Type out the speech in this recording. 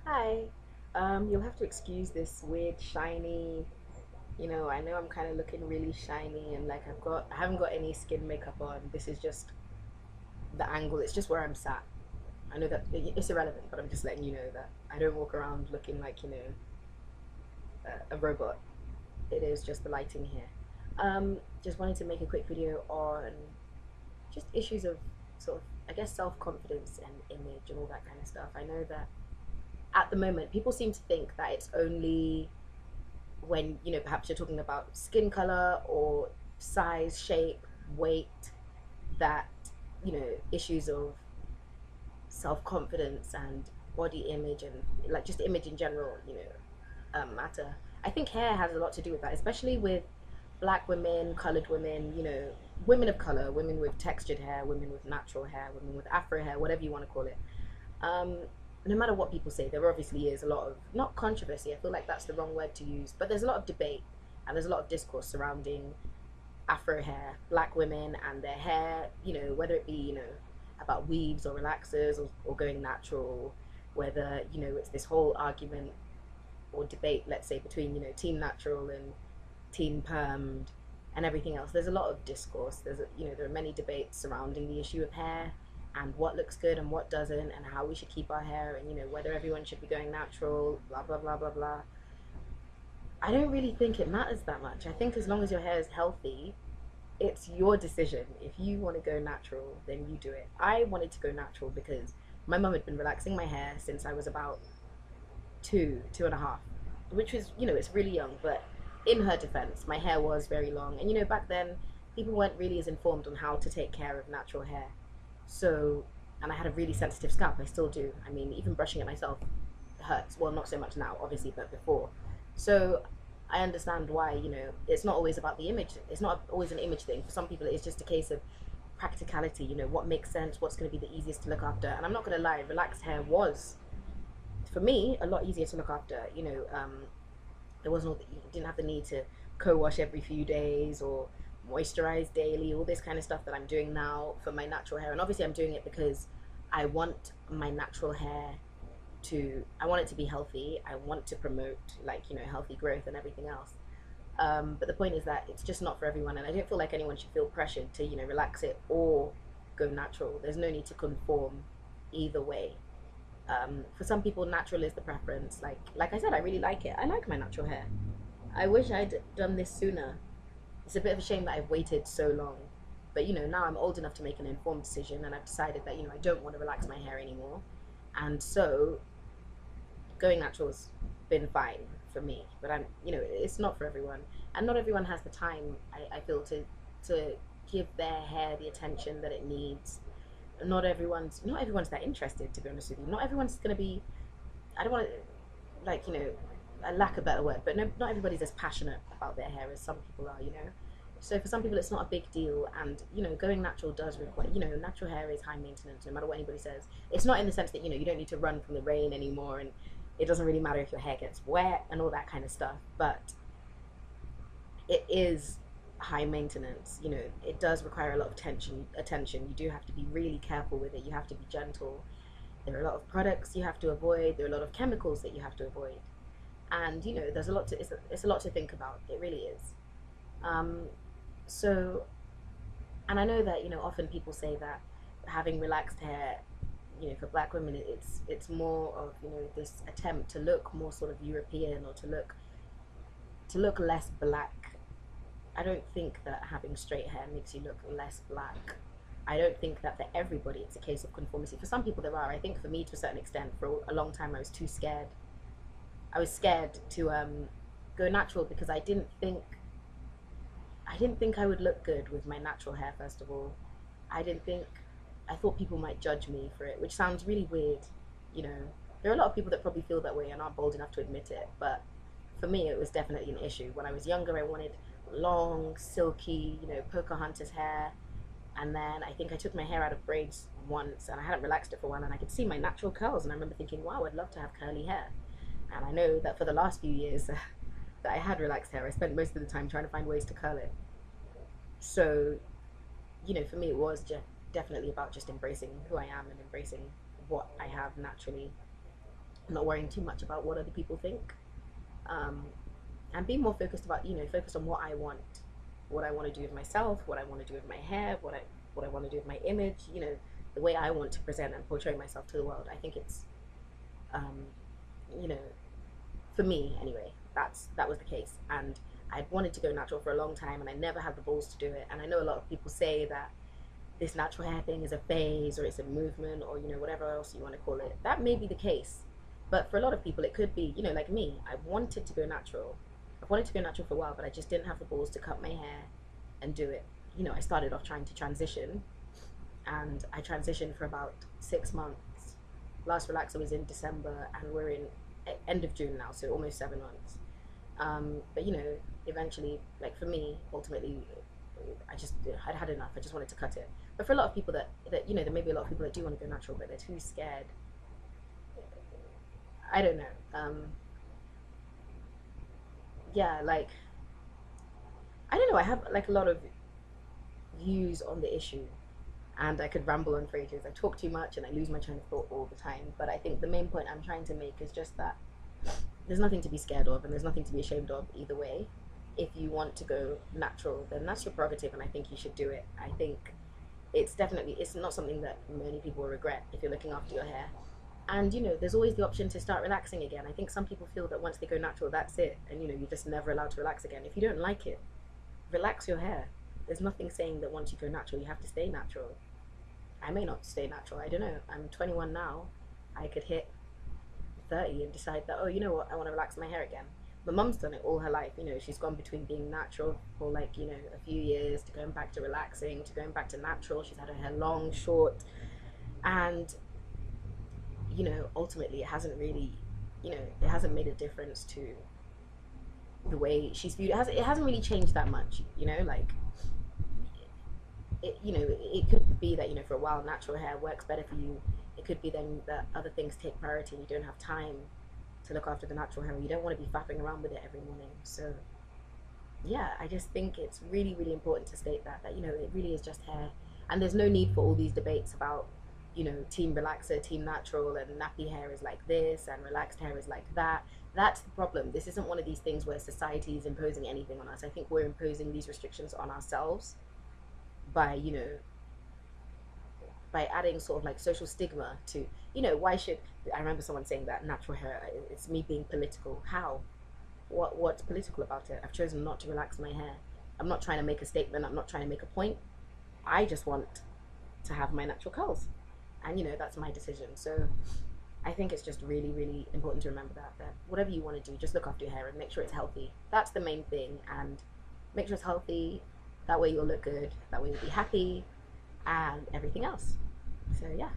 Hi. You'll have to excuse this weird shiny, I know I'm kind of looking really shiny and like I haven't got any skin makeup on. This is just the angle. It's just where I'm sat. I know that it's irrelevant, but I'm just letting you know that I don't walk around looking like, a robot. It is just the lighting here. Just wanted to make a quick video on just issues of sort of, I guess, self-confidence and image and all that kind of stuff. I know that at the moment, people seem to think that it's only when perhaps you're talking about skin color or size, shape, weight, that issues of self-confidence and body image and like just image in general matter. I think hair has a lot to do with that, especially with black women, colored women, women of color, women with textured hair, women with natural hair, women with afro hair, whatever you want to call it. um, no matter what people say, there obviously is a lot of, not controversy, I feel like that's the wrong word to use, but there's a lot of debate and there's a lot of discourse surrounding Afro hair, black women and their hair, whether it be, about weaves or relaxers or going natural, whether, it's this whole argument or debate, let's say, between, team natural and team permed and everything else. There's a lot of discourse. There are many debates surrounding the issue of hair and what looks good and what doesn't, and how we should keep our hair, and whether everyone should be going natural, blah blah blah blah blah. I don't really think it matters that much. I think as long as your hair is healthy, it's your decision. If you want to go natural, then you do it. I wanted to go natural because my mum had been relaxing my hair since I was about two and a half, which was, it's really young, but in her defense, my hair was very long. And, back then, people weren't really as informed on how to take care of natural hair. So, and I had a really sensitive scalp. I still do. I mean, even brushing it myself hurts. Well, not so much now, obviously, but before. So, I understand why, it's not always about the image. It's not always an image thing. For some people, it's just a case of practicality, what makes sense, what's going to be the easiest to look after. And I'm not going to lie, relaxed hair was, for me, a lot easier to look after. There wasn't, you didn't have the need to co-wash every few days or moisturize daily, all this kind of stuff that I'm doing now for my natural hair. And obviously I'm doing it because I want my natural hair I want it to be healthy. I want to promote, like, healthy growth and everything else. But the point is that it's just not for everyone, and I don't feel like anyone should feel pressured to, relax it or go natural. There's no need to conform either way. For some people, natural is the preference. Like I said, I really like it. I like my natural hair. I wish I'd done this sooner. It's a bit of a shame that I've waited so long. But now I'm old enough to make an informed decision, and I've decided that I don't want to relax my hair anymore, and so going natural's been fine for me. But it's not for everyone, and not everyone has the time. I feel to give their hair the attention that it needs. Not everyone's that interested, to be honest with you. Not everyone's going to be, I don't want to, like, I lack a better word, but no, not everybody's as passionate about their hair as some people are. So for some people it's not a big deal, and going natural does require, natural hair is high maintenance no matter what anybody says. It's not in the sense that you don't need to run from the rain anymore, and it doesn't really matter if your hair gets wet and all that kind of stuff, but it is high maintenance. It does require a lot of attention. You do have to be really careful with it. You have to be gentle. There are a lot of products you have to avoid. There are a lot of chemicals that you have to avoid, and there's a lot to it's a lot to think about. It really is. um, so and I know that often people say that having relaxed hair, for black women, it's more of this attempt to look more sort of European, or to look less black. I don't think that having straight hair makes you look less black. I don't think that for everybody it's a case of conformity. For some people there are. I think for me, to a certain extent, for a long time I was too scared. I was scared to go natural because I didn't think I would look good with my natural hair. First of all, I didn't think I thought people might judge me for it, which sounds really weird. You know, there are a lot of people that probably feel that way and aren't bold enough to admit it, but for me, it was definitely an issue. When I was younger, I wanted long, silky, Pocahontas hair. And then I think I took my hair out of braids once, and I hadn't relaxed it for a while, and I could see my natural curls. And I remember thinking, wow, I'd love to have curly hair. And I know that for the last few years that I had relaxed hair, I spent most of the time trying to find ways to curl it. So, for me, it was definitely about just embracing who I am and embracing what I have naturally. not worrying too much about what other people think, um, and being more focused about, focused on what I want to do with myself, what I want to do with my hair, what I want to do with my image, the way I want to present and portray myself to the world. I think it's, um, you know, for me anyway, that was the case, and I'd wanted to go natural for a long time, and I never had the balls to do it. And I know a lot of people say that this natural hair thing is a phase or it's a movement or whatever else you want to call it. That may be the case, but for a lot of people it could be, like me. I wanted to go natural. I've wanted to go natural for a while, but I just didn't have the balls to cut my hair and do it. I started off trying to transition, and I transitioned for about 6 months. Last relaxer was in December, and we're in end of June now, so almost 7 months. But eventually, like for me, ultimately, I'd had enough. I just wanted to cut it. But for a lot of people that there may be a lot of people that do want to go natural, but they're too scared. I don't know. Yeah, like I don't know. I have like a lot of views on the issue, and I could ramble on for ages. I talk too much and I lose my train of thought all the time. But I think the main point I'm trying to make is just that there's nothing to be scared of and there's nothing to be ashamed of either way. If you want to go natural, then that's your prerogative, and I think you should do it. I think it's not something that many people will regret if you're looking after your hair. And there's always the option to start relaxing again. I think some people feel that once they go natural, that's it, and you're just never allowed to relax again. If you don't like it, relax your hair. There's nothing saying that once you go natural, you have to stay natural. I may not stay natural. I don't know. I'm 21 now. I could hit 30 and decide that, oh, you know what, I want to relax my hair again. My mum's done it all her life. She's gone between being natural for like, a few years to going back to relaxing, to going back to natural. She's had her hair long, short, and ultimately it hasn't really, it hasn't made a difference to the way she's viewed. It hasn't really changed that much, like it could be that for a while natural hair works better for you. It could be then that other things take priority and you don't have time to look after the natural hair. You don't want to be faffing around with it every morning. So yeah, I just think it's really, really important to state that it really is just hair, and there's no need for all these debates about team relaxer, team natural, and nappy hair is like this and relaxed hair is like that. That's the problem. This isn't one of these things where society is imposing anything on us. I think we're imposing these restrictions on ourselves by by adding sort of like social stigma to, why should, I remember someone saying that natural hair, it's me being political. How? What's political about it? I've chosen not to relax my hair. I'm not trying to make a statement. I'm not trying to make a point. I just want to have my natural curls, and that's my decision. So I think it's just really, really important to remember that whatever you want to do, just look after your hair and make sure it's healthy. That's the main thing, and make sure it's healthy. That way you'll look good. That way you'll be happy, and everything else. So yeah.